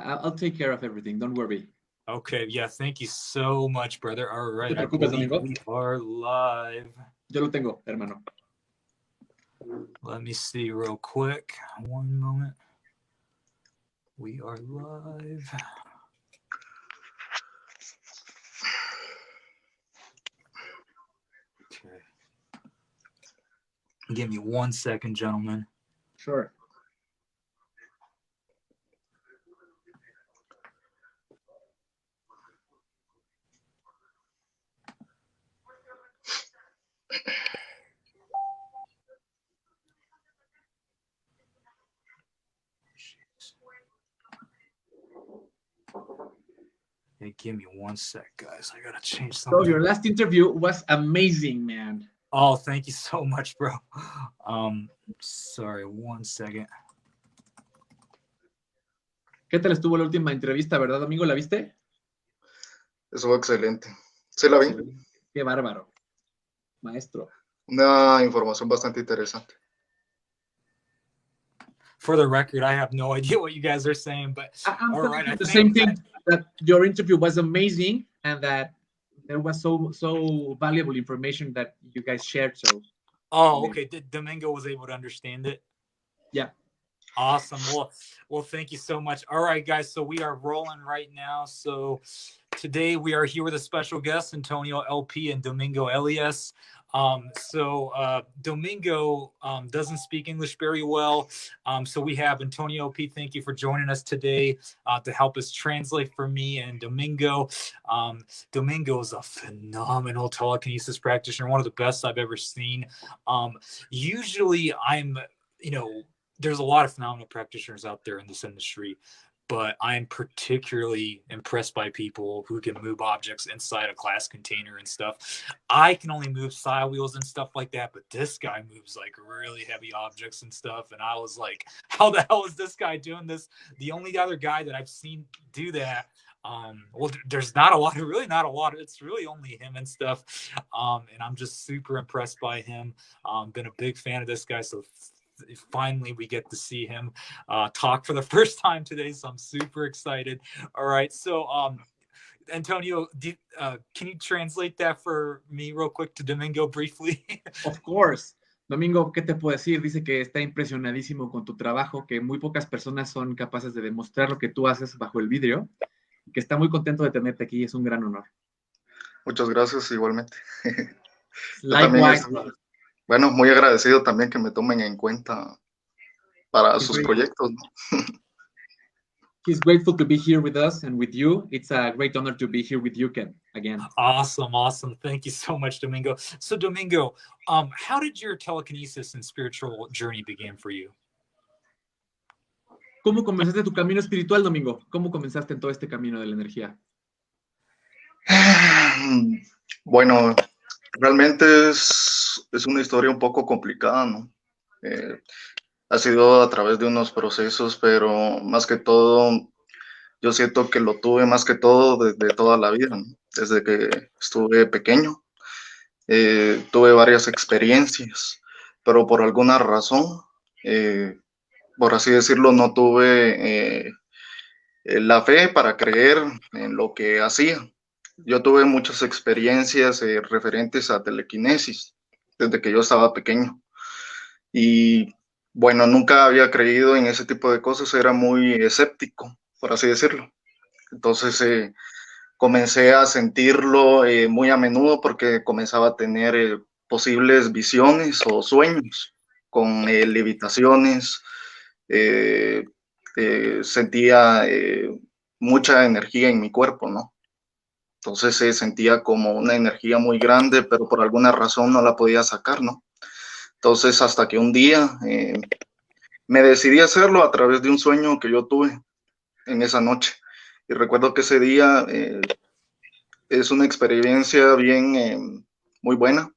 I'll take care of everything. Don't worry. Okay, yeah, thank you so much, brother. All right, No te preocupes, Domingo. we are live. Yo lo tengo, hermano. Let me see real quick. One moment. We are live. Okay. Give me 1 second, gentlemen. Sure. Hey, give me 1 sec, guys. I gotta change something. So your last interview was amazing, man. Oh, thank you so much, bro. Sorry, 1 second. ¿Qué tal estuvo la última entrevista, verdad, Domingo? ¿La viste? Estuvo excelente. Sí, la vi. Qué bárbaro. Maestro. Una información bastante interesante. For the record, I have no idea what you guys are saying, but I'm all right, the same thing, that your interview was amazing and that there was so valuable information that you guys shared. So. Oh, okay. Domingo was able to understand it. Yeah. Awesome. Well, thank you so much. All right, guys. So we are rolling right now. So today we are here with a special guest, Antonio LP and Domingo Elias. Domingo doesn't speak English very well. So we have Antonio LP. Thank you for joining us today to help us translate for me and Domingo. Domingo is a phenomenal telekinesis practitioner, one of the best I've ever seen. Usually there's a lot of phenomenal practitioners out there in this industry, but I'm particularly impressed by people who can move objects inside a glass container and stuff. I can only move side wheels and stuff like that, but this guy moves like really heavy objects and stuff. And I was like, how the hell is this guy doing this? The only other guy that I've seen do that, there's not a lot, it's really only him and stuff. And I'm just super impressed by him. Been a big fan of this guy. So finally we get to see him talk for the first time today, so I'm super excited. All right, so Antonio, can you translate that for me real quick to Domingo briefly? Of course. Domingo, ¿qué te puedo decir? Dice que está impresionadísimo con tu trabajo, que muy pocas personas son capaces de demostrar lo que tú haces bajo el vidrio, que está muy contento de tenerte aquí, es un gran honor. Muchas gracias, igualmente. Likewise. Bueno, muy agradecido también que me tomen en cuenta para sus proyectos, ¿no? He's grateful to be here with us and with you. It's a great honor to be here with you, Ken, again. Awesome. Thank you so much, Domingo. So, Domingo, how did your telekinesis and spiritual journey begin for you? ¿Cómo comenzaste tu camino espiritual, Domingo? ¿Cómo comenzaste en todo este camino de la energía? Bueno, realmente es una historia un poco complicada, ¿no? Ha sido a través de unos procesos, pero más que todo, yo siento que lo tuve más que todo desde toda la vida, ¿no? Desde que estuve pequeño. Tuve varias experiencias, pero por alguna razón, por así decirlo, no tuve la fe para creer en lo que hacía. Yo tuve muchas experiencias referentes a telequinesis desde que yo estaba pequeño. Y bueno, nunca había creído en ese tipo de cosas, era muy escéptico, por así decirlo. Entonces comencé a sentirlo muy a menudo porque comenzaba a tener posibles visiones o sueños con levitaciones. Sentía mucha energía en mi cuerpo, ¿no? Entonces se sentía como una energía muy grande, pero por alguna razón no la podía sacar, ¿no? Entonces hasta que un día me decidí a hacerlo a través de un sueño que yo tuve en esa noche. Y recuerdo que ese día es una experiencia bien muy buena.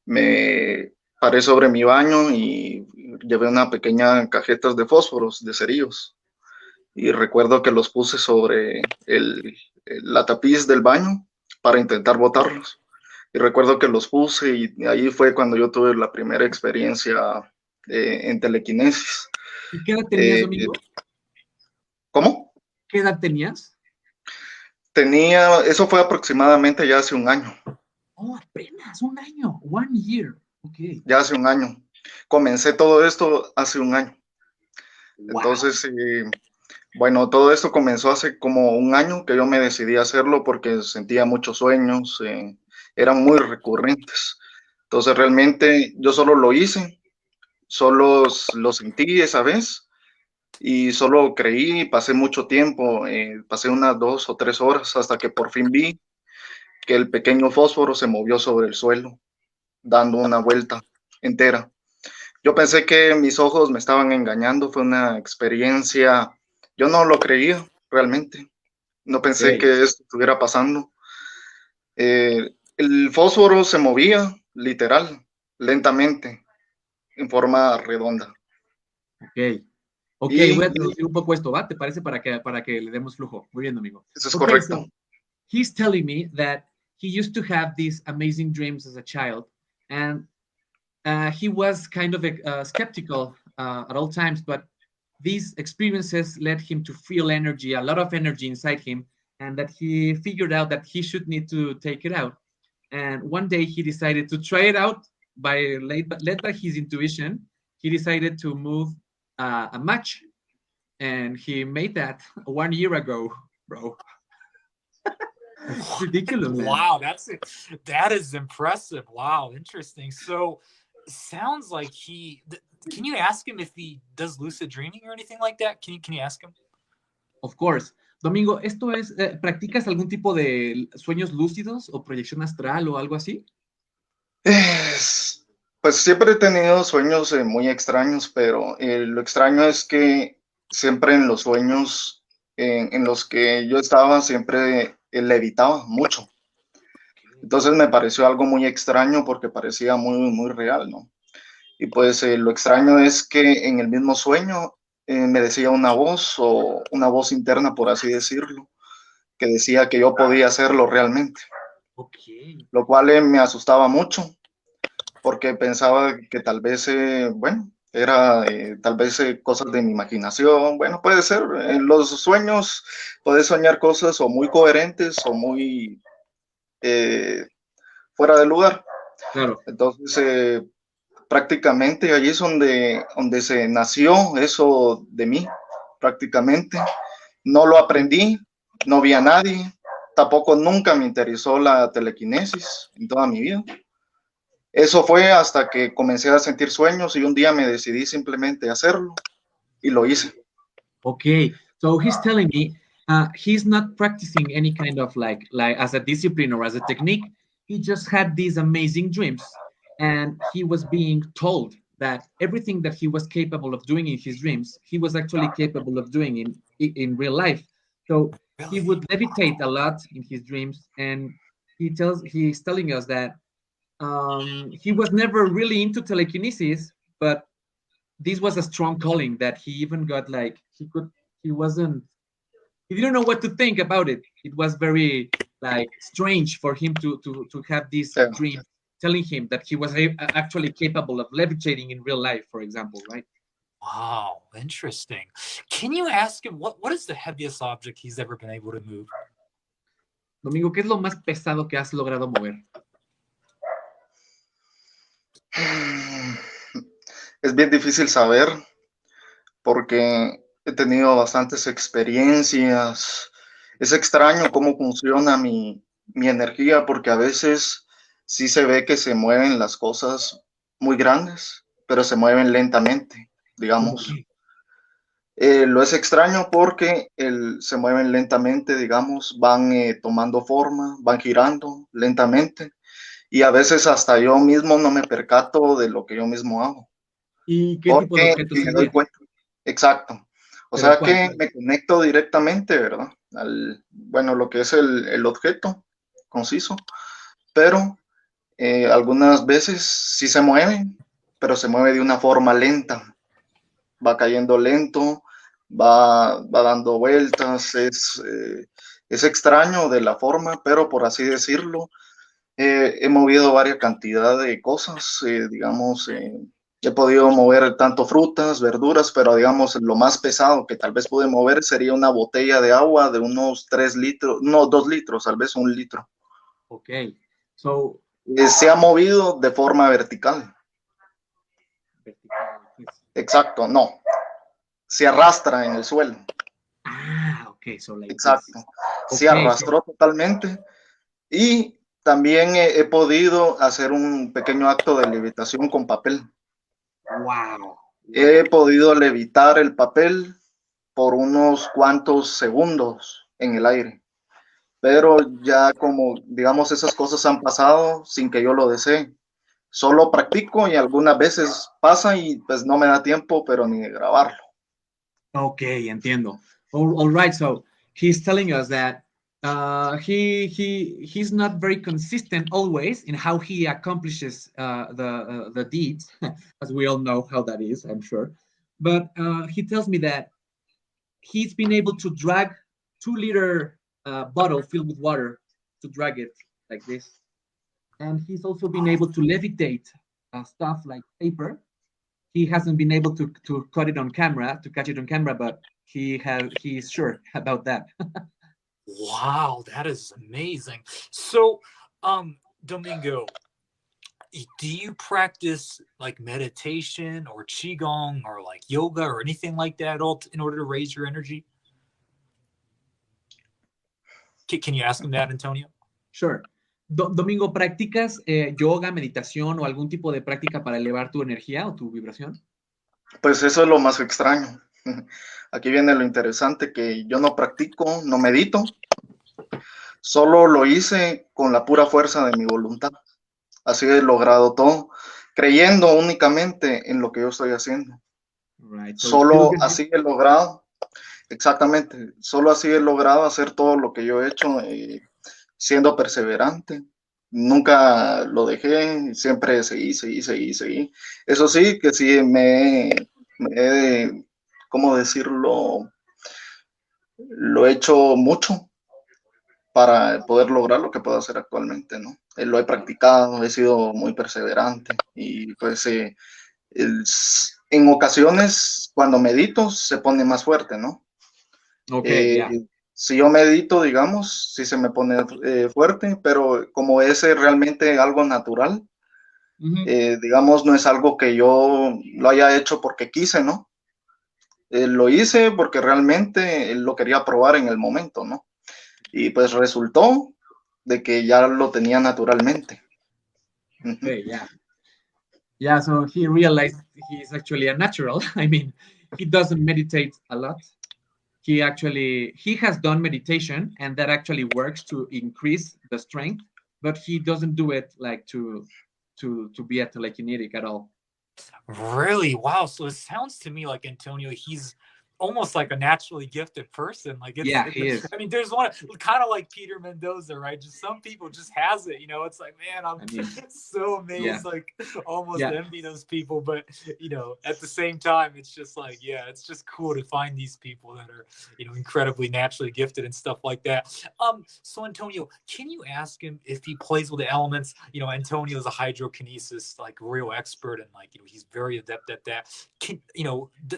Me paré sobre mi baño y llevé una pequeña cajeta de fósforos, de cerillos. Y recuerdo que los puse sobre la tapiz del baño para intentar botarlos. Y recuerdo que los puse y ahí fue cuando yo tuve la primera experiencia en telequinesis. ¿Y qué edad tenías, Domingo? ¿Cómo? ¿Qué edad tenías? Eso fue aproximadamente ya hace un año. Oh, apenas un año, 1 year. Okay. Ya hace un año. Comencé todo esto hace un año. Wow. Entonces, bueno, todo esto comenzó hace como un año que yo me decidí a hacerlo porque sentía muchos sueños, eran muy recurrentes. Entonces, realmente yo solo lo hice, solo lo sentí esa vez y solo creí, pasé mucho tiempo, pasé unas 2 o 3 horas hasta que por fin vi que el pequeño fósforo se movió sobre el suelo, dando una vuelta entera. Yo pensé que mis ojos me estaban engañando, fue una experiencia, yo no lo creía realmente, no pensé Okay. que esto estuviera pasando. El fósforo se movía, literal, lentamente, en forma redonda. Ok. Ok, voy Y a traducir un poco esto, ¿va? ¿Te parece para que le demos flujo? Muy bien, amigo. eso es Okay, correcto. so he's telling me that he used to have these amazing dreams as a child, and he was kind of skeptical at all times, but these experiences led him to feel energy, a lot of energy inside him, and that he figured out that he should need to take it out. And one day he decided to try it out led by his intuition. He decided to move a match, and he made that 1 year ago, bro. It's ridiculous, man. Wow, that is impressive. Wow, interesting. So sounds like can you ask him if he does lucid dreaming or anything like that? Can you ask him? Of course. Domingo, ¿esto es, practicas algún tipo de sueños lúcidos o proyección astral o algo así? Pues siempre he tenido sueños muy extraños, pero lo extraño es que siempre en los sueños en los que yo estaba, siempre levitaba mucho. Entonces me pareció algo muy extraño porque parecía muy, muy real, ¿no? Y pues lo extraño es que en el mismo sueño me decía una voz o una voz interna, por así decirlo, que decía que yo podía hacerlo realmente, Ok. lo cual me asustaba mucho porque pensaba que tal vez, bueno, era tal vez cosas de mi imaginación. Bueno, puede ser, en los sueños puedes soñar cosas o muy coherentes o muy fuera de lugar. Claro. Entonces, prácticamente allí es donde se nació eso de mí, prácticamente. No lo aprendí, no vi a nadie, tampoco nunca me interesó la telequinesis en toda mi vida. Eso fue hasta que comencé a sentir sueños y un día me decidí simplemente hacerlo y lo hice. Okay, so he's telling me he's not practicing any kind of like as a discipline or as a technique. He just had these amazing dreams, and he was being told that everything that he was capable of doing in his dreams, he was actually capable of doing in real life. So he Really? would levitate a lot in his dreams, and he's telling us that he was never really into telekinesis, but this was a strong calling that he even got like he didn't know what to think about it. It was very like strange for him to have this Yeah. dream telling him that he was actually capable of levitating in real life, for example, right? Wow, interesting. Can you ask him what is the heaviest object he's ever been able to move? Domingo, ¿qué es lo más pesado que has logrado mover? Es bien difícil saber porque he tenido bastantes experiencias. Es extraño cómo funciona mi energía porque a veces sí se ve que se mueven las cosas muy grandes, pero se mueven lentamente, digamos. Lo es extraño porque se mueven lentamente, digamos, van tomando forma, van girando lentamente y a veces hasta yo mismo no me percato de lo que yo mismo hago. ¿Y qué tipo de Porque objetos me doy serían? cuenta. Exacto. O ¿Pero sea cuál? que me conecto directamente, ¿verdad? Bueno, lo que es el objeto conciso, pero algunas veces sí se mueve, pero se mueve de una forma lenta. Va cayendo lento, va dando vueltas, es extraño de la forma, pero por así decirlo, he movido varias cantidad de cosas, digamos, He podido mover tanto frutas, verduras, pero digamos lo más pesado que tal vez pude mover sería una botella de agua de unos 3 litros, no, 2 litros, tal vez 1 litro. Okay. So, Se ha movido de forma vertical. Exacto, no. Se arrastra en el suelo. Ah, okay, so like Exacto. this. Se Okay, arrastró totalmente. Y también he podido hacer un pequeño acto de levitación con papel. Wow. He podido levitar el papel por unos cuantos segundos en el aire. Pero ya como, digamos, esas cosas han pasado sin que yo lo desee. Solo practico y algunas veces pasa y pues no me da tiempo, pero ni de grabarlo. Okay, entiendo. All right, so he's telling us that he's not very consistent always in how he accomplishes the deeds, as we all know how that is, I'm sure. But he tells me that he's been able to drag 2-liter bottle filled with water to drag it like this, and he's also been able to levitate stuff like paper. He hasn't been able to cut it on camera, to catch it on camera, but he's sure about that. Wow, that is amazing. So, Domingo, do you practice like meditation or qigong or like yoga or anything like that at all in order to raise your energy? Can you ask him that, Antonio? Sure. Domingo, ¿practicas yoga, meditación o algún tipo de práctica para elevar tu energía o tu vibración? Pues eso es lo más extraño. Aquí viene lo interesante, que yo no practico, no medito, solo lo hice con la pura fuerza de mi voluntad. Así he logrado todo, creyendo únicamente en lo que yo estoy haciendo. Right. So Solo así he logrado, exactamente, solo así he logrado hacer todo lo que yo he hecho, siendo perseverante. Nunca lo dejé, siempre seguí. Eso sí, que sí ¿cómo decirlo? Lo he hecho mucho para poder lograr lo que puedo hacer actualmente, ¿no? Lo he practicado, he sido muy perseverante y pues en ocasiones cuando medito se pone más fuerte, ¿no? Okay, yeah. Si yo medito, digamos, sí se me pone fuerte, pero como es realmente algo natural, digamos, no es algo que yo lo haya hecho porque quise, ¿no? Lo hice porque realmente lo quería probar en el momento, ¿no? Y pues resultó de que ya lo tenía naturalmente. Okay, yeah. Yeah, so he realized he's actually a natural. I mean, he doesn't meditate a lot. He has done meditation, and that actually works to increase the strength, but he doesn't do it like to be a telekinetic at all. Really? Wow. So it sounds to me like Antonio, he's almost like a naturally gifted person. Like He is. I mean, there's one kind of like Peter Mendoza, right? Just some people just has it, it's like, man, I'm so amazed, yeah. like almost envy those people. But at the same time, it's just like, yeah, it's just cool to find these people that are, incredibly naturally gifted and stuff like that. So Antonio, can you ask him if he plays with the elements? Antonio is a hydrokinesis, like real expert, and like, he's very adept at that.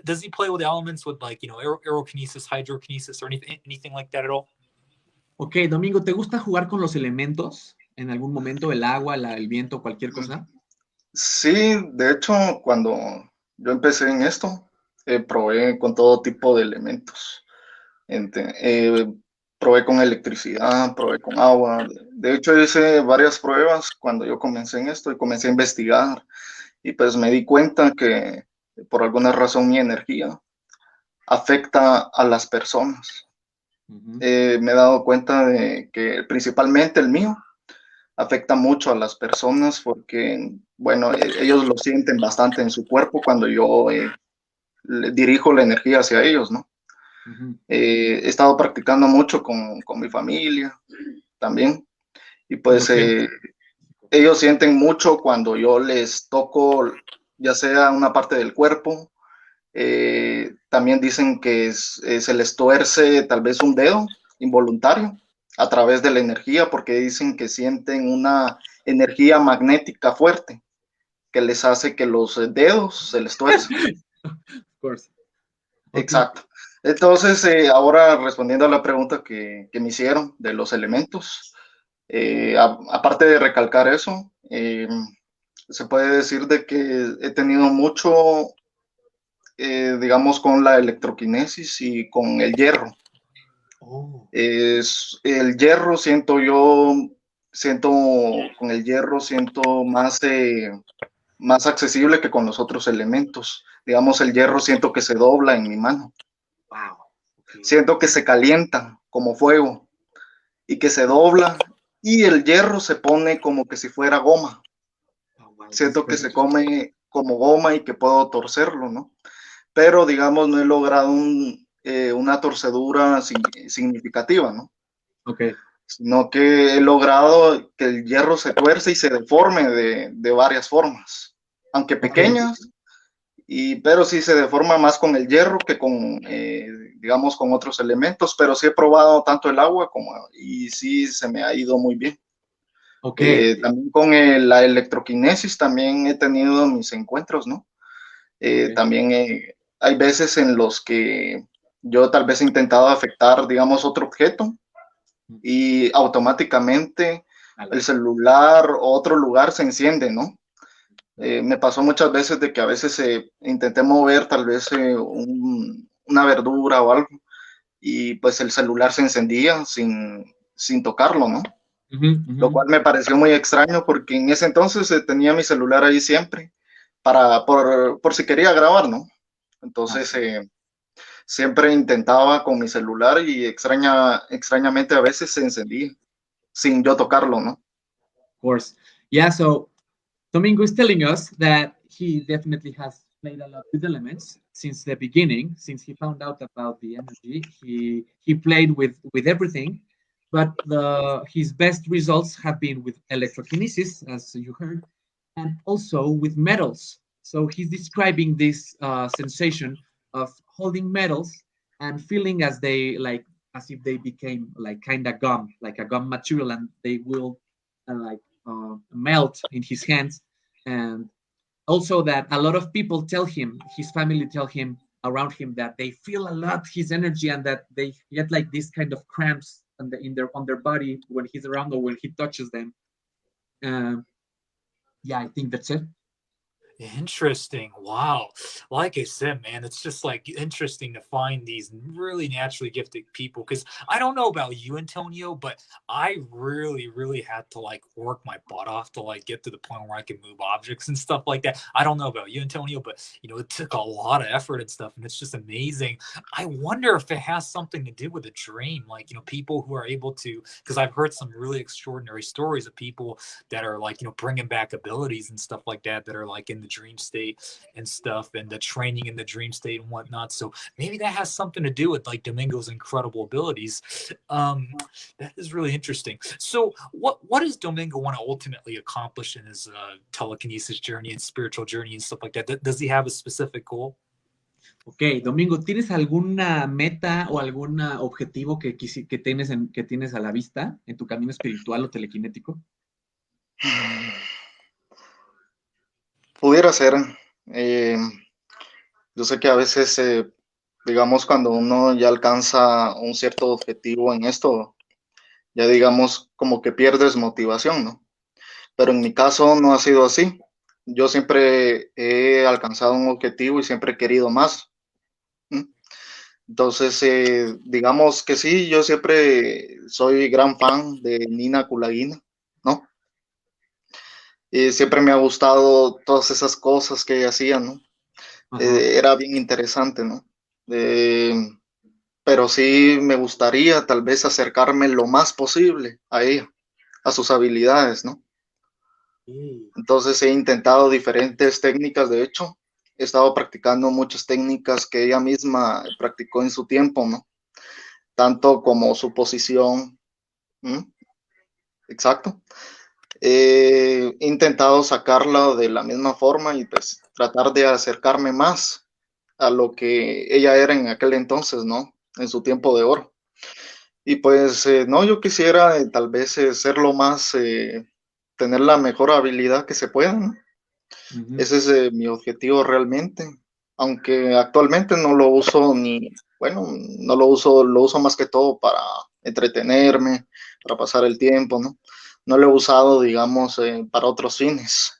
Does he play with the elements with like, aerokinesis, hydrokinesis, or anything like that at all? Ok, Domingo, ¿te gusta jugar con los elementos en algún momento? ¿El agua, el viento, cualquier cosa? Sí, de hecho, cuando yo empecé en esto, probé con todo tipo de elementos. Probé con electricidad, probé con agua. De hecho, hice varias pruebas cuando yo comencé en esto y comencé a investigar. Y pues me di cuenta que por alguna razón mi energía afecta a las personas. Me he dado cuenta de que principalmente el mío afecta mucho a las personas porque, bueno, ellos lo sienten bastante en su cuerpo cuando yo dirijo la energía hacia ellos, ¿no? He estado practicando mucho con mi familia también y pues ellos sienten mucho cuando yo les toco ya sea una parte del cuerpo. También dicen que se les tuerce tal vez un dedo involuntario a través de la energía porque dicen que sienten una energía magnética fuerte que les hace que los dedos se les tuerzan. Of course. Okay. Exacto. Entonces, ahora respondiendo a la pregunta que me hicieron de los elementos, aparte de recalcar eso, se puede decir de que he tenido mucho, digamos, con la electroquinesis y con el hierro. El hierro siento con el hierro siento más accesible que con los otros elementos. Digamos, el hierro siento que se dobla en mi mano. Wow. Okay. Siento que se calienta como fuego y que se dobla y el hierro se pone como que si fuera goma. Oh, wow. Siento que se come como goma y que puedo torcerlo, ¿no? Pero, digamos, no he logrado una torcedura significativa, ¿no? Okay. Sino que he logrado que el hierro se tuerce y se deforme de varias formas, aunque pequeñas, pero sí se deforma más con el hierro que con, digamos, con otros elementos, pero sí he probado tanto el agua y sí se me ha ido muy bien. Okay. También con la electroquinesis también he tenido mis encuentros, ¿no? También hay veces en los que yo tal vez he intentado afectar, digamos, otro objeto y automáticamente el celular o otro lugar se enciende, ¿no? Me pasó muchas veces de que a veces intenté mover tal vez una verdura o algo y pues el celular se encendía sin tocarlo, ¿no? Lo cual me pareció muy extraño porque en ese entonces tenía mi celular ahí siempre por si quería grabar, ¿no? Entonces siempre intentaba con mi celular y extrañamente a veces se encendía sin yo tocarlo, ¿no? Of course. Yeah, so Domingo is telling us that he definitely has played a lot with elements since the beginning. Since he found out about the energy, he played with everything, but his best results have been with electrokinesis, as you heard, and also with metals. So he's describing this sensation of holding metals and feeling as if they became like kind of gum, like a gum material, and they will melt in his hands. And also that a lot of people tell him, his family tell him around him, that they feel a lot his energy and that they get like this kind of cramps on their body when he's around or when he touches them. Yeah, I think that's it. Interesting. Wow. Like I said, man, it's just like interesting to find these really naturally gifted people. Because I don't know about you, Antonio, but I really, really had to like work my butt off to like get to the point where I could move objects and stuff like that. I don't know about you, Antonio, but it took a lot of effort and stuff, and it's just amazing. I wonder if it has something to do with a dream, like people who are able to, because I've heard some really extraordinary stories of people that are like bringing back abilities and stuff like that are like in the dream state and stuff, and the training in the dream state and whatnot. So maybe that has something to do with like Domingo's incredible abilities. That is really interesting. So what does Domingo want to ultimately accomplish in his telekinesis journey and spiritual journey and stuff like that? Does he have a specific goal? Ok, Domingo, ¿tienes alguna meta o algún objetivo que tienes a la vista en tu camino espiritual o telequinético? Pudiera ser. Yo sé que a veces, digamos, cuando uno ya alcanza un cierto objetivo en esto, ya digamos como que pierdes motivación, ¿no? Pero en mi caso no ha sido así. Yo siempre he alcanzado un objetivo y siempre he querido más. Entonces, digamos que sí, yo siempre soy gran fan de Nina Kulagina, ¿no? Y siempre me ha gustado todas esas cosas que ella hacía, ¿no? Era bien interesante, ¿no? Pero sí me gustaría tal vez acercarme lo más posible a ella, a sus habilidades, ¿no? Entonces he intentado diferentes técnicas, de hecho, he estado practicando muchas técnicas que ella misma practicó en su tiempo, ¿no? Tanto como su posición. Exacto. He intentado sacarla de la misma forma y pues tratar de acercarme más a lo que ella era en aquel entonces, ¿no? En su tiempo de oro. Y pues no, yo quisiera tal vez ser lo más, tener la mejor habilidad que se pueda, ¿no? Ese es mi objetivo realmente, aunque actualmente no lo uso no lo uso más que todo para entretenerme, para pasar el tiempo, ¿no? No lo he usado, digamos, para otros fines.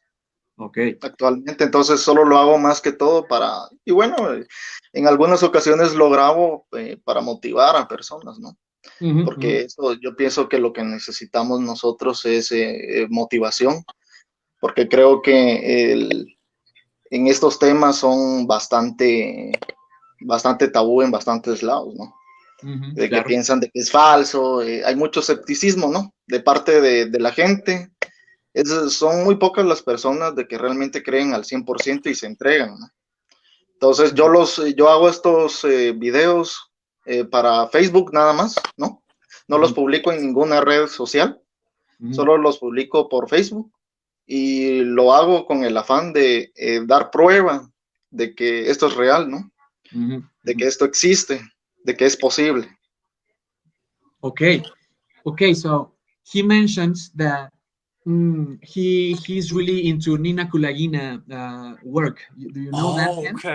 Okay. Actualmente, entonces solo lo hago más que todo y bueno, en algunas ocasiones lo grabo para motivar a personas, ¿no? Porque eso, yo pienso que lo que necesitamos nosotros es motivación, porque creo que en estos temas son bastante tabú en bastantes lados, ¿no? De que claro. piensan de que es falso, hay mucho escepticismo, ¿no? De parte de la gente. Son muy pocas las personas de que realmente creen al 100% y se entregan, ¿no? Entonces yo hago estos videos para Facebook nada más, ¿no? No los publico en ninguna red social, solo los publico por Facebook y lo hago con el afán de dar prueba de que esto es real, ¿no? De que esto existe, de que es posible. Okay, so he mentions that he's really into Nina Kulagina work. Do you know that?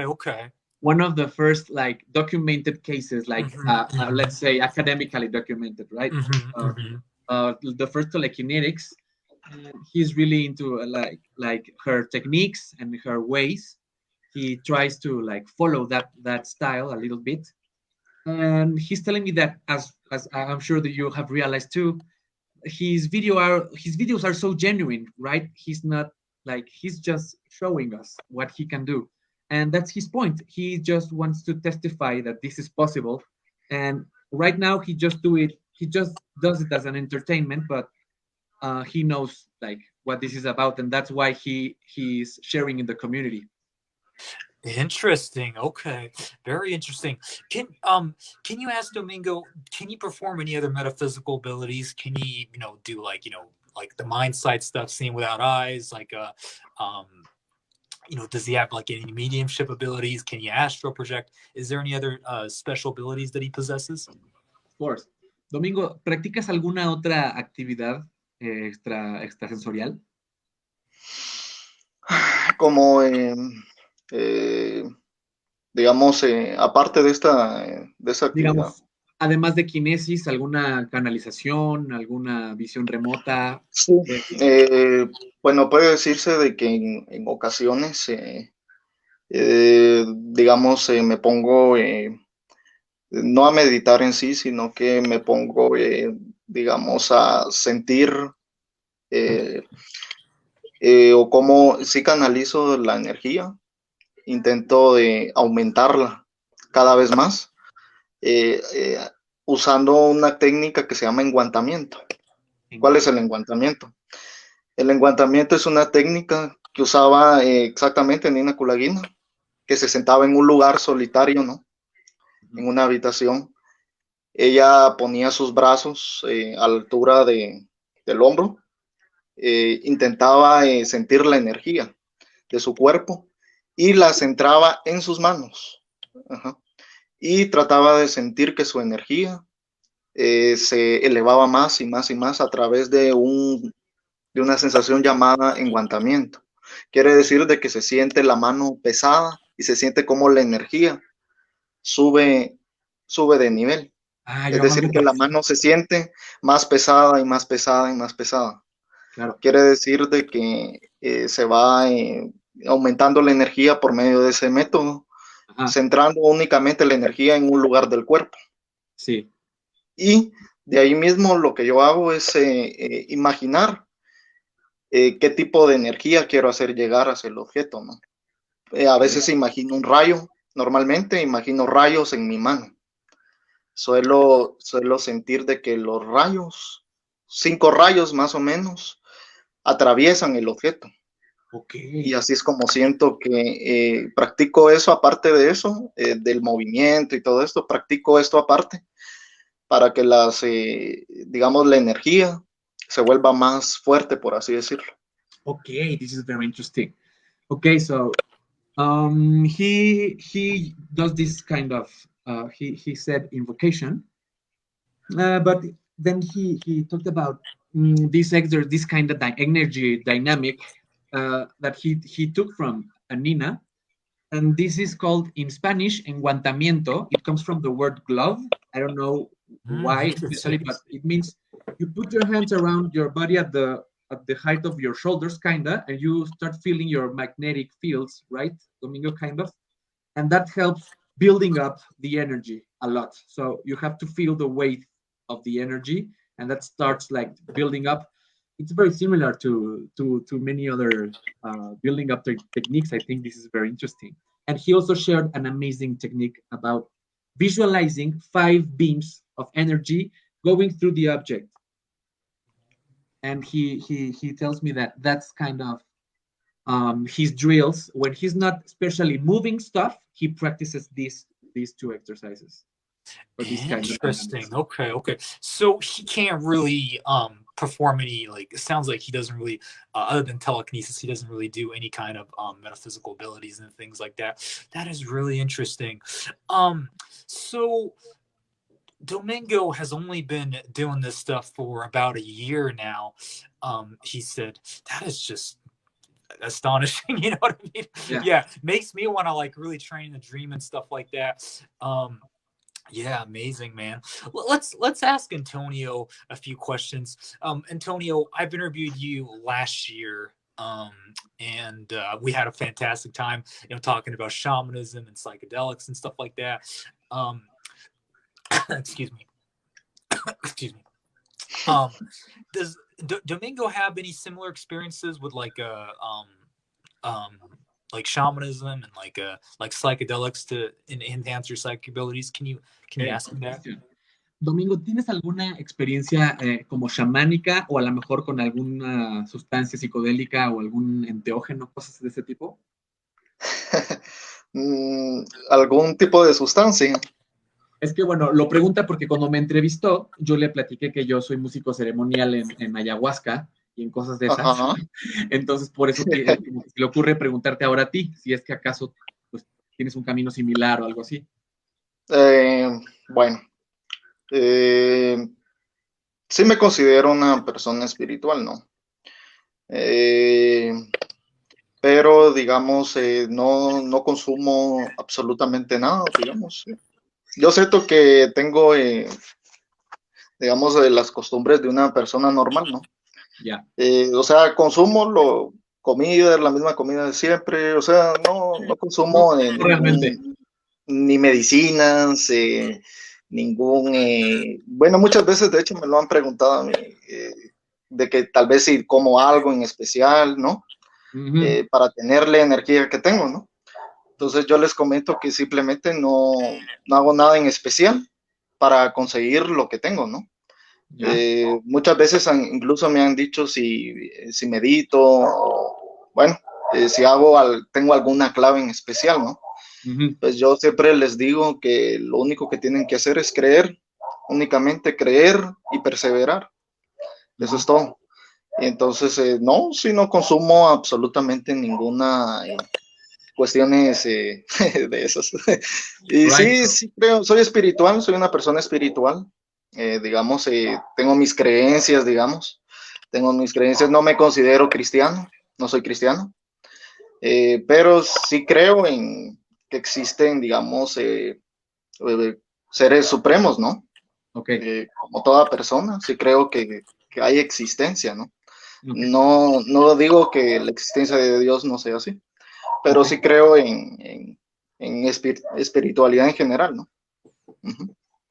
Okay. One of the first like documented cases, like let's say academically documented, right? The first telekinetics. He's really into like her techniques and her ways. He tries to like follow that style a little bit, and he's telling me that as I'm sure that you have realized too, his videos are so genuine, right? He's not like he's just showing us what he can do, and that's his point. He just wants to testify that this is possible, and right now he just does it as an entertainment, but he knows like what this is about, and that's why he's sharing in the community. Interesting. Okay, very interesting. Can you ask Domingo? Can you perform any other metaphysical abilities? Can he do like the mind side stuff, seeing without eyes? Like does he have like any mediumship abilities? Can you astral project? Is there any other special abilities that he possesses? Of course. Domingo, ¿practicas alguna otra actividad extrasensorial? Como digamos, aparte de esa actividad. Digamos, además de kinesis, ¿alguna canalización, alguna visión remota? Sí. Bueno, puede decirse de que en ocasiones, digamos, me pongo no a meditar en sí, sino que me pongo, digamos, a sentir o cómo sí canalizo la energía, intento aumentarla cada vez más, usando una técnica que se llama enguantamiento. ¿Cuál es el enguantamiento? El enguantamiento es una técnica que usaba exactamente Nina Kulagina, que se sentaba en un lugar solitario, ¿no? En una habitación. Ella ponía sus brazos a la altura del hombro, intentaba sentir la energía de su cuerpo y la centraba en sus manos. Y trataba de sentir que su energía se elevaba más y más y más a través de una sensación llamada enguantamiento. Quiere decir de que se siente la mano pesada y se siente como la energía sube de nivel. Es decir, que la mano se siente más pesada y más pesada y más pesada. Claro. Quiere decir de que se va aumentando la energía por medio de ese método, centrando únicamente la energía en un lugar del cuerpo. Sí. Y de ahí mismo lo que yo hago es imaginar qué tipo de energía quiero hacer llegar hacia el objeto, ¿no? A veces imagino un rayo, normalmente imagino rayos en mi mano. Suelo sentir de que los rayos, 5 rayos más o menos, atraviesan el objeto. Y así es como siento que practico eso, aparte de eso, del movimiento y todo esto, practico esto aparte, para que digamos, la energía se vuelva más fuerte, por así decirlo. Okay, this is very interesting. Okay, so he does this kind of he said invocation, but then he talked about this kind of energy dynamic that he took from Nina, and this is called in Spanish enguantamiento. It comes from the word glove. I don't know why especially, but it means you put your hands around your body at the height of your shoulders, kinda, and you start feeling your magnetic fields, right, Domingo, kind of, and that helps building up the energy a lot. So you have to feel the weight of the energy, and that starts like building up. It's very similar to many other building up techniques. I think this is very interesting. And he also shared an amazing technique about visualizing 5 beams of energy going through the object. And he tells me that that's kind of his drills. When he's not especially moving stuff, he practices these 2 exercises. Interesting. Okay. So he can't really perform any, like, it sounds like he doesn't really other than telekinesis, he doesn't really do any kind of metaphysical abilities and things like that. That is really interesting. So Domingo has only been doing this stuff for about a year now. He said that is just astonishing. You know what I mean? Yeah. Makes me want to like really train the dream and stuff like that. Yeah, amazing, man. Let's ask Antonio a few questions. Antonio, I've interviewed you last year, and we had a fantastic time, talking about shamanism and psychedelics and stuff like that. Excuse me. Excuse me. Does Domingo have any similar experiences with like shamanism and like psychedelics to enhance your psychic abilities? Can you ask me that? Domingo, ¿tienes alguna experiencia como chamánica o a lo mejor con alguna sustancia psicodélica o algún enteógeno, cosas de ese tipo? ¿Algún tipo de sustancia? Es que, bueno, lo pregunta porque cuando me entrevistó, yo le platiqué que yo soy músico ceremonial en ayahuasca y en cosas de esas. Ajá. Entonces, por eso se le ocurre preguntarte ahora a ti, si es que acaso pues, tienes un camino similar o algo así. Bueno, sí me considero una persona espiritual, ¿no? Pero, digamos, no consumo absolutamente nada, digamos. Yo siento que tengo, digamos, las costumbres de una persona normal, ¿no? Ya. O sea, consumo comida, la misma comida de siempre, o sea, no consumo ni medicinas, bueno, muchas veces, de hecho, me lo han preguntado a mí, de que tal vez si como algo en especial, ¿no? Para tener la energía que tengo, ¿no? Entonces yo les comento que simplemente no hago nada en especial para conseguir lo que tengo, ¿no? Muchas veces incluso me han dicho si medito, o, bueno, si tengo alguna clave en especial, ¿no? Pues yo siempre les digo que lo único que tienen que hacer es creer, únicamente creer y perseverar. Eso es todo. Y entonces, no consumo absolutamente ninguna cuestiones de esas. Y sí creo, soy espiritual, soy una persona espiritual. Digamos, tengo mis creencias, no me considero cristiano, no soy cristiano, pero sí creo en que existen, digamos, seres supremos, ¿no? Okay. Como toda persona, sí creo que hay existencia, ¿no? Okay. No digo que la existencia de Dios no sea así, pero sí creo en espiritualidad en general, ¿no?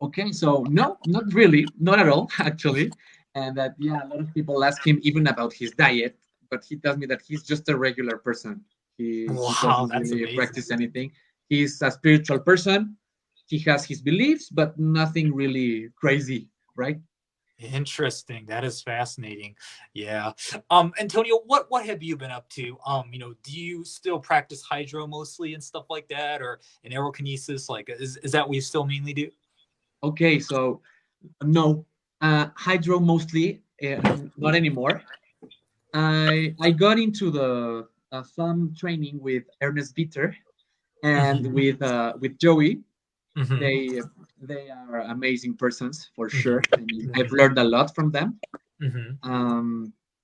Okay, so no, not really, not at all, actually. And that, yeah, a lot of people ask him even about his diet, but he tells me that he's just a regular person. He doesn't really practice anything. He's a spiritual person. He has his beliefs, but nothing really crazy, right? Interesting. That is fascinating. Yeah. Antonio, what have you been up to? Do you still practice hydro mostly and stuff like that, or in aerokinesis? Like, is that what you still mainly do? Okay, so no, hydro mostly, not anymore. I got into the some training with Ernest Bitter and with Joey. They are amazing persons for sure. I mean, I've learned a lot from them.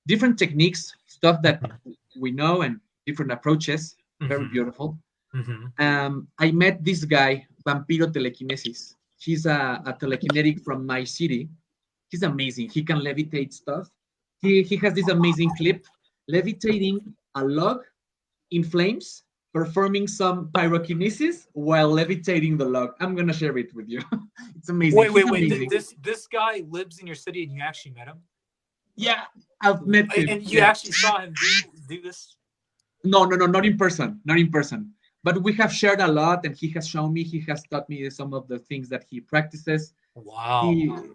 Different techniques, stuff that we know and different approaches. Very beautiful. Mm-hmm. I met this guy, Vampiro Telekinesis. He's a telekinetic from my city. He's amazing. He can levitate stuff. He has this amazing clip levitating a log in flames, performing some pyrokinesis while levitating the log. I'm gonna share it with you. It's amazing. Wait. Amazing. This guy lives in your city, and you actually met him? Yeah, I've met him. And you actually saw him do this? No, not in person. Not in person. But we have shared a lot, and he has shown me. He has taught me some of the things that he practices. Wow.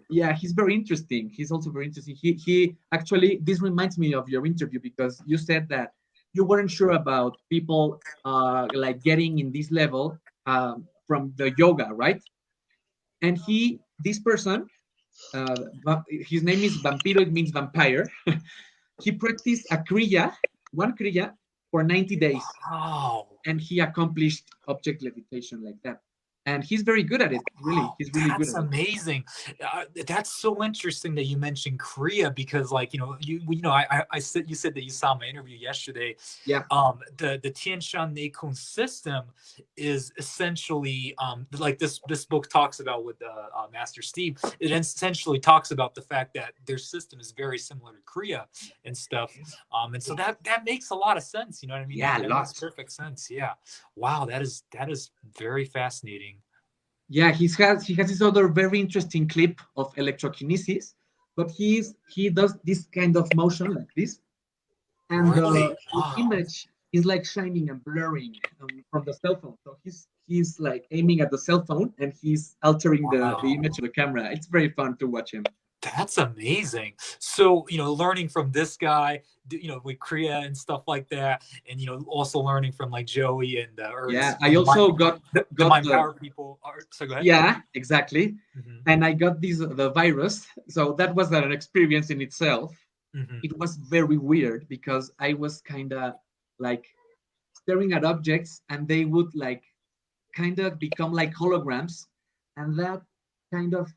He's very interesting. He's also very interesting. He actually, this reminds me of your interview because you said that you weren't sure about people like getting in this level from the yoga, right? And this person, his name is Vampiro. It means vampire. He practiced one kriya, for 90 days. Wow. And he accomplished object levitation like that. And he's very good at it. Really, he's really good at it. That's amazing. That's so interesting that you mentioned Korea because, like, I said you said that you saw my interview yesterday. Yeah. The Tien Shan Neikun system is essentially like this book talks about with Master Steve. It essentially talks about the fact that their system is very similar to Korea and stuff. And so that makes a lot of sense. You know what I mean? Yeah, that makes perfect sense. Yeah. Wow. That is very fascinating. Yeah, he has this other very interesting clip of electrokinesis, but he does this kind of motion like this, and really? the image is like shining and blurring from the cell phone. So he's like aiming at the cell phone and he's altering the image of the camera. It's very fun to watch him. That's amazing. So, learning from this guy, with Korea and stuff like that, and, also learning from like Joey and yeah, I also got the Mind Power people. So go ahead. Yeah, exactly. Mm-hmm. And I got the virus. So that was an experience in itself. Mm-hmm. It was very weird because I was kind of like staring at objects and they would like kind of become like holograms, and that kind of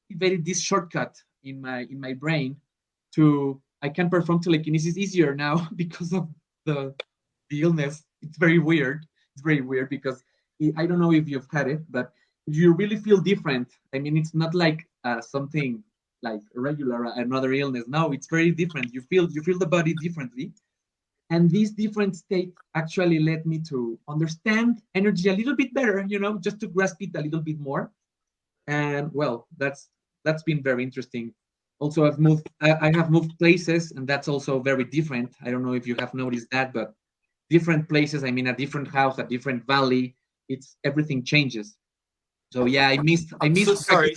activated this shortcut in my brain to I can perform telekinesis easier now because of the illness. It's very weird. It's very weird because I don't know if you've had it, but you really feel different. I mean, it's not like something like regular another illness. No, it's very different. You feel the body differently. And this different state actually led me to understand energy a little bit better, just to grasp it a little bit more. And well, that's been very interesting. Also, I have moved places, and that's also very different. I don't know if you have noticed that, but different places, I mean, a different house, a different valley, everything changes. So yeah, I missed. So sorry,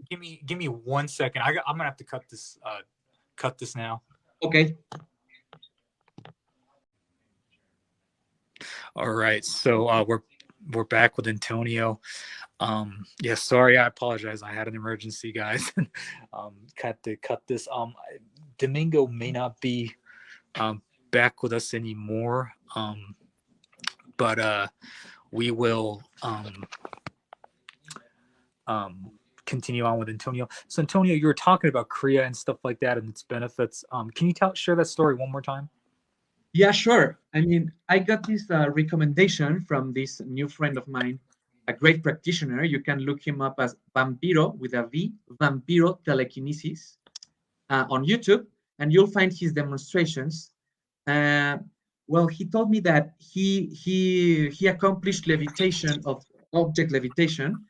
give me 1 second. I'm gonna have to cut this now. Okay. All right, so we're back with Antonio. Yeah, sorry, I apologize. I had an emergency, guys. Had to cut this. Domingo may not be back with us anymore, but we will continue on with Antonio. So Antonio, you were talking about Korea and stuff like that and its benefits. Can you share that story one more time? Yeah, sure. I mean, I got this recommendation from this new friend of mine, a great practitioner. You can look him up as Vampiro with a V, Vampiro Telekinesis, on YouTube, and you'll find his demonstrations. Well, he told me that he accomplished levitation of object levitation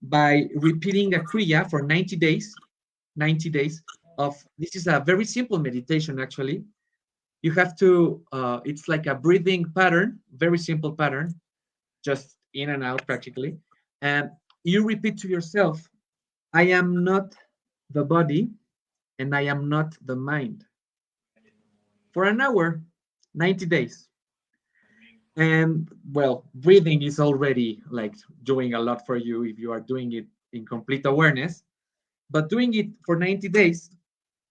by repeating a kriya for 90 days. 90 days of this is a very simple meditation actually. You have to, it's like a breathing pattern, very simple pattern, just in and out practically. And you repeat to yourself, I am not the body and I am not the mind. For an hour, 90 days. And well, breathing is already like doing a lot for you if you are doing it in complete awareness. But doing it for 90 days,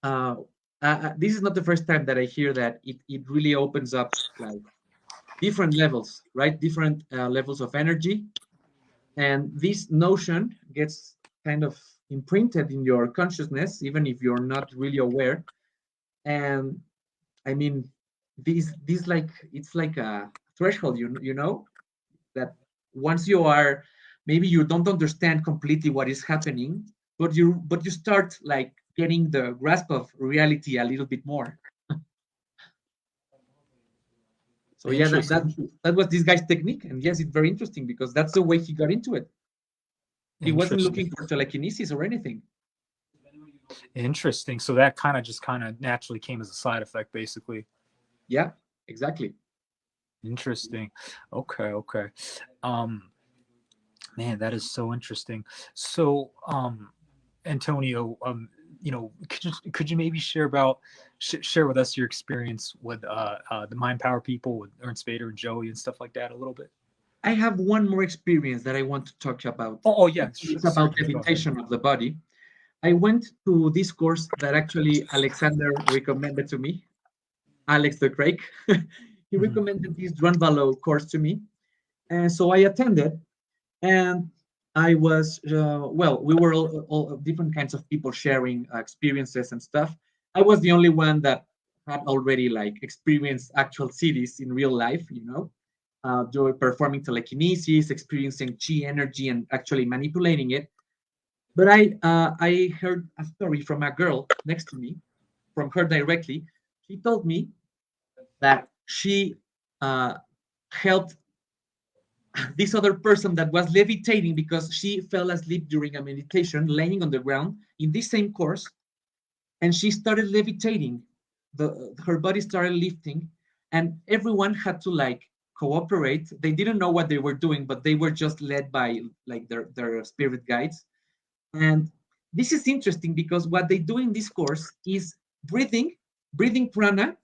this is not the first time that I hear that it really opens up like different levels, right? Different levels of energy. And this notion gets kind of imprinted in your consciousness, even if you're not really aware. And I mean, these like, it's like a threshold, you know, that once you are, maybe you don't understand completely what is happening, but you start like getting the grasp of reality a little bit more. So yeah, that was this guy's technique, and yes, it's very interesting because that's the way he got into it. He wasn't looking for telekinesis or anything. Interesting. So that kind of naturally came as a side effect, basically. Yeah, exactly. Interesting. Okay. Man, that is so interesting. So, Antonio, could you maybe share with us your experience with the Mind Power people, with Ernst Vader and Joey and stuff like that a little bit? I have one more experience that I want to talk about. Oh yeah, it's about levitation of the body. I went to this course that actually Alexander recommended to me. Alex the Craig. He recommended this Drunvalo course to me. And so I attended, and I was, we were all different kinds of people sharing experiences and stuff. I was the only one that had already like experienced actual cities in real life, doing performing telekinesis, experiencing chi energy, and actually manipulating it. But I heard a story from a girl next to me, from her directly. She told me that she helped this other person that was levitating because she fell asleep during a meditation, laying on the ground in this same course, and she started levitating. Her body started lifting, and everyone had to like cooperate. They didn't know what they were doing, but they were just led by like their spirit guides. And this is interesting because what they do in this course is breathing prana,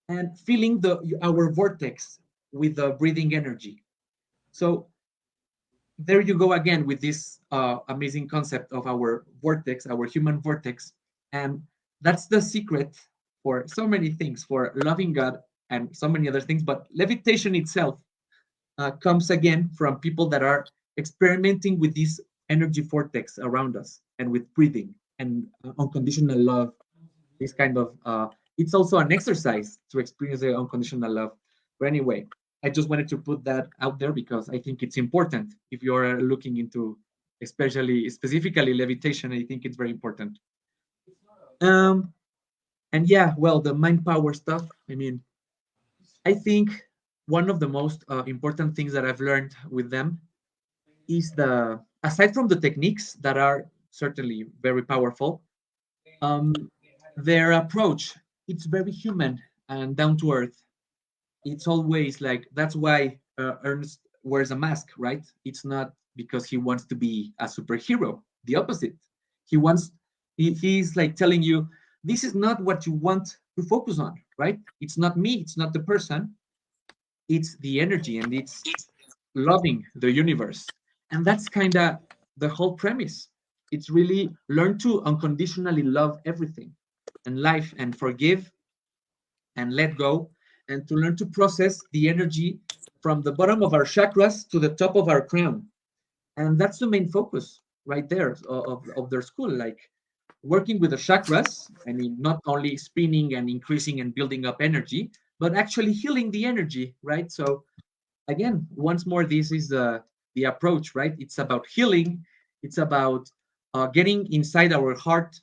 and filling our vortex with the breathing energy. So there you go again with this amazing concept of our vortex, our human vortex. And that's the secret for so many things, for loving God and so many other things. But levitation itself comes again from people that are experimenting with this energy vortex around us, and with breathing and unconditional love. This kind of, it's also an exercise to experience the unconditional love. But anyway, I just wanted to put that out there because I think it's important if you're looking into, specifically levitation. I think it's very important. And yeah, well, the mind power stuff. I mean, I think one of the most important things that I've learned with them is aside from the techniques that are certainly very powerful, their approach, it's very human and down to earth. It's always like, that's why Ernst wears a mask, right? It's not because he wants to be a superhero. The opposite. He's like telling you, this is not what you want to focus on, right? It's not me, it's not the person, it's the energy, and it's loving the universe. And that's kind of the whole premise. It's really learn to unconditionally love everything and life, and forgive and let go, and to learn to process the energy from the bottom of our chakras to the top of our crown. And that's the main focus right there of their school, like working with the chakras. I mean, not only spinning and increasing and building up energy, but actually healing the energy, right? So again, once more, this is the approach, right? It's about healing. It's about getting inside our heart,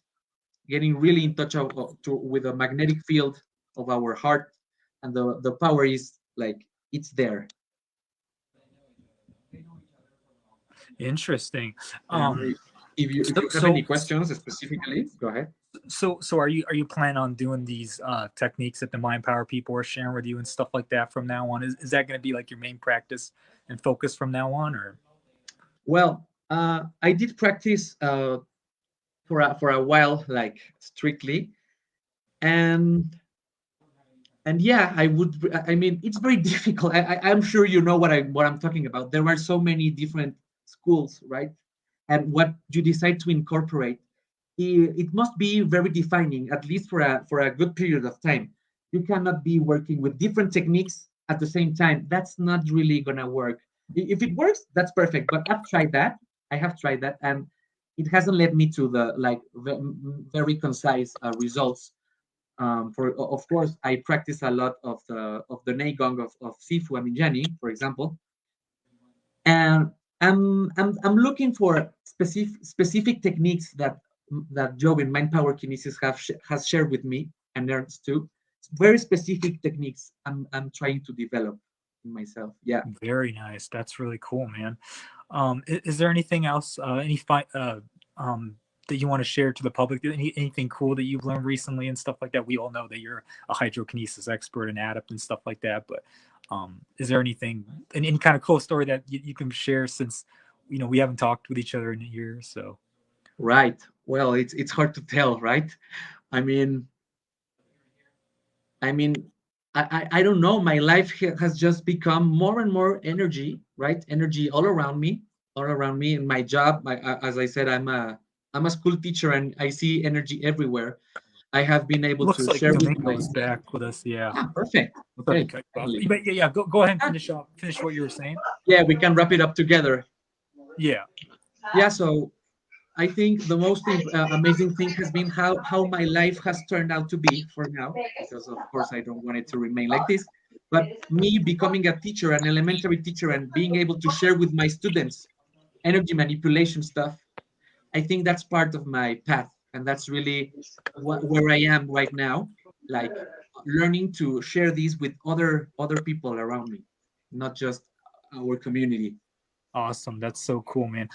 getting really in touch with the magnetic field of our heart, and the power is like, it's there. Interesting. If you have any questions specifically, go ahead. So are you planning on doing these techniques that the Mind Power people are sharing with you and stuff like that from now on? Is that going to be like your main practice and focus from now on, or? Well, I did practice for a while, like strictly, and yeah, I mean, it's very difficult. I'm sure you know what I'm talking about. There are so many different schools, right? And what you decide to incorporate, it must be very defining, at least for a good period of time. You cannot be working with different techniques at the same time. That's not really gonna work. If it works, that's perfect. But I've tried that. I have tried that, and it hasn't led me to the like very concise results. Of course, I practice a lot of the Neigong of Sifu Aminjani, for example, and I'm looking for specific techniques that Joe in Mind Power Kinesis has shared with me, and Ernst too. Very specific techniques I'm trying to develop in myself. Yeah. Very nice. That's really cool, man. Is there anything else, that you want to share to the public? Anything cool that you've learned recently and stuff like that? We all know that you're a hydrokinesis expert and adept and stuff like that, but is there anything, any kind of cool story that you can share, since we haven't talked with each other in a year? So right. Well, it's hard to tell, right? I mean, I don't know. My life has just become more and more energy, right? Energy all around me. In my job, as I said, I'm a school teacher, and I see energy everywhere. I have been able looks to like share with Domingo's back with us. Yeah. Perfect. Okay. But yeah, go ahead and finish what you were saying. Yeah, we can wrap it up together. Yeah. Yeah. So I think the most amazing thing has been how my life has turned out to be for now, because of course I don't want it to remain like this. But me becoming a teacher, an elementary teacher, and being able to share with my students energy manipulation stuff, I think that's part of my path, and that's really where I am right now, like learning to share these with other people around me, not just our community. Awesome. That's so cool, man.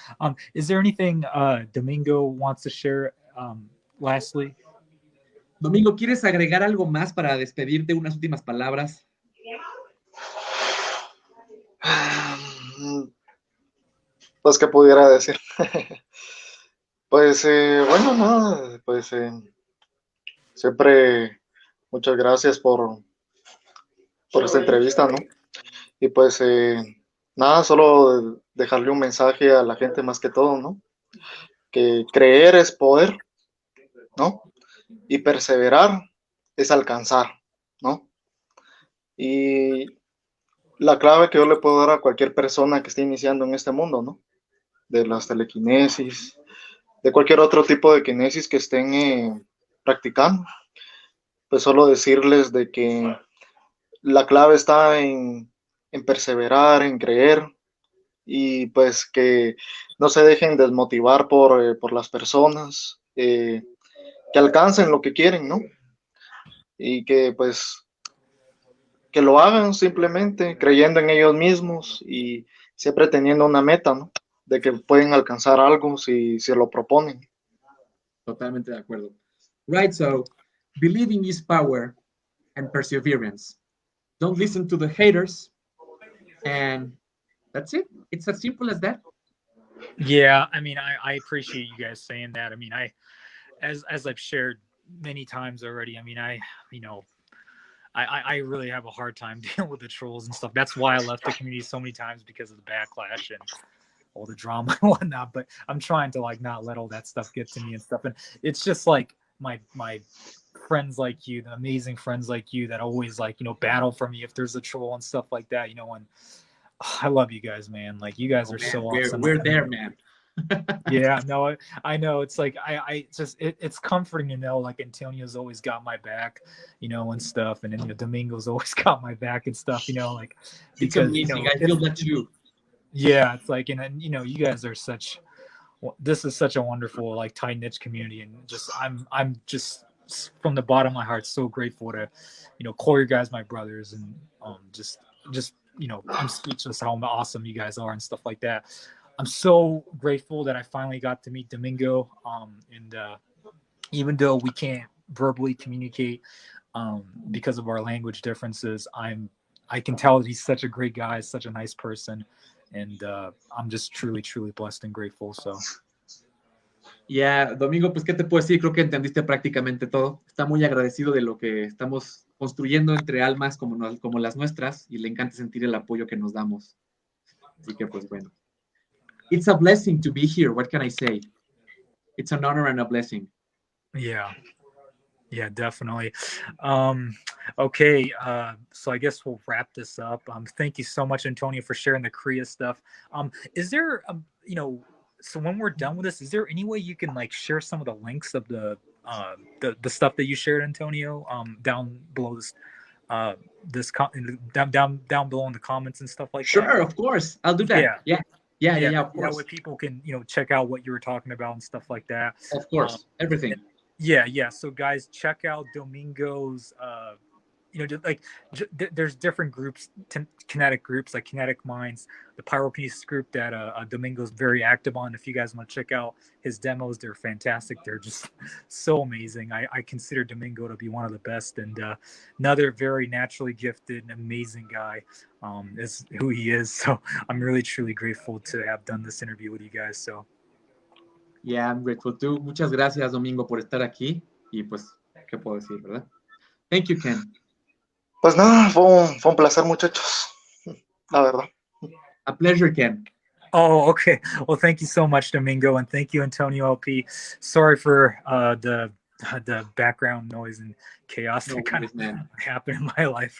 Is there anything Domingo wants to share lastly? Domingo, ¿quieres agregar algo más para despedirte, unas últimas palabras? Pues, ¿qué pudiera decir? Pues, bueno, nada, pues siempre muchas gracias por esta entrevista, ¿no? Y pues, nada, solo dejarle un mensaje a la gente más que todo, ¿no? Que creer es poder, ¿no? Y perseverar es alcanzar, ¿no? Y la clave que yo le puedo dar a cualquier persona que esté iniciando en este mundo, ¿no? De las telequinesis, de cualquier otro tipo de kinesis que estén practicando, pues solo decirles de que la clave está en perseverar, en creer, y pues que no se dejen desmotivar por las personas, que alcancen lo que quieren, ¿no? Y que pues que lo hagan simplemente creyendo en ellos mismos y siempre teniendo una meta, ¿no? De que pueden alcanzar algo si se lo proponen. Totalmente de acuerdo. Right, so believing is power and perseverance. Don't listen to the haters, and that's it. It's as simple as that. Yeah, I mean, I appreciate you guys saying that. I mean, as I've shared many times already, I mean, I really have a hard time dealing with the trolls and stuff. That's why I left the community so many times, because of the backlash and all the drama and whatnot. But I'm trying to like not let all that stuff get to me and stuff. And it's just like my friends like you, the amazing friends like you that always like, battle for me if there's a troll and stuff like that, and I love you guys, man. Like, you guys are so awesome. We're there, man. Yeah, no, I know. It's like it's comforting to know like Antonio's always got my back, and stuff, and then Domingo's always got my back and stuff, like, because it's amazing. I feel that too. Yeah, it's like, and you guys are this is such a wonderful like tight knit community, and just I'm just from the bottom of my heart so grateful to call you guys my brothers, and just I'm speechless how awesome you guys are and stuff like that. I'm so grateful that I finally got to meet Domingo, and even though we can't verbally communicate because of our language differences, I can tell that he's such a great guy, such a nice person, and I'm just truly blessed and grateful. So yeah, Domingo, pues qué te puedo decir, creo que entendiste prácticamente todo. Está muy agradecido de lo que estamos construyendo entre almas como las nuestras, y le encanta sentir el apoyo que nos damos. Así que pues bueno. It's a blessing to be here. What can I say? It's an honor and a blessing. Yeah, definitely. Okay, so I guess we'll wrap this up. Thank you so much, Antonio, for sharing the Korea stuff. Is there so when we're done with this, is there any way you can like share some of the links of the stuff that you shared, Antonio, down below this down below in the comments and stuff like that? Sure, of course. I'll do that. Yeah. Of course. That way people can, check out what you were talking about and stuff like that. Of course. Everything. Yeah. So guys, check out Domingo's, there's different groups, kinetic groups like Kinetic Minds, the Pyrokinesis group that Domingo's very active on. If you guys want to check out his demos, they're fantastic. They're just so amazing. I consider Domingo to be one of the best, and another very naturally gifted, amazing guy is who he is. So I'm really, truly grateful to have done this interview with you guys. So yeah, I'm grateful too. Muchas gracias, Domingo, por estar aquí. Y pues, ¿qué puedo decir, verdad? Thank you, Ken. Pues nada, fue un placer, muchachos, la verdad. A pleasure, Ken. Oh, okay. Well, thank you so much, Domingo, and thank you, Antonio LP. Sorry for the background noise and chaos that kind of happened in my life,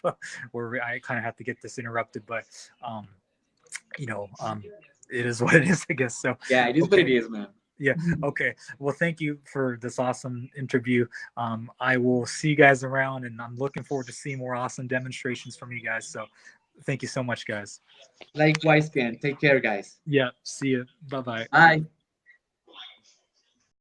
where I kind of have to get this interrupted. But it is what it is, I guess. So yeah, it is what it is, man. Yeah. Okay. Well, thank you for this awesome interview. I will see you guys around, and I'm looking forward to seeing more awesome demonstrations from you guys. So thank you so much, guys. Likewise, Ken. Take care, guys. Yeah. See you. Bye-bye. Bye.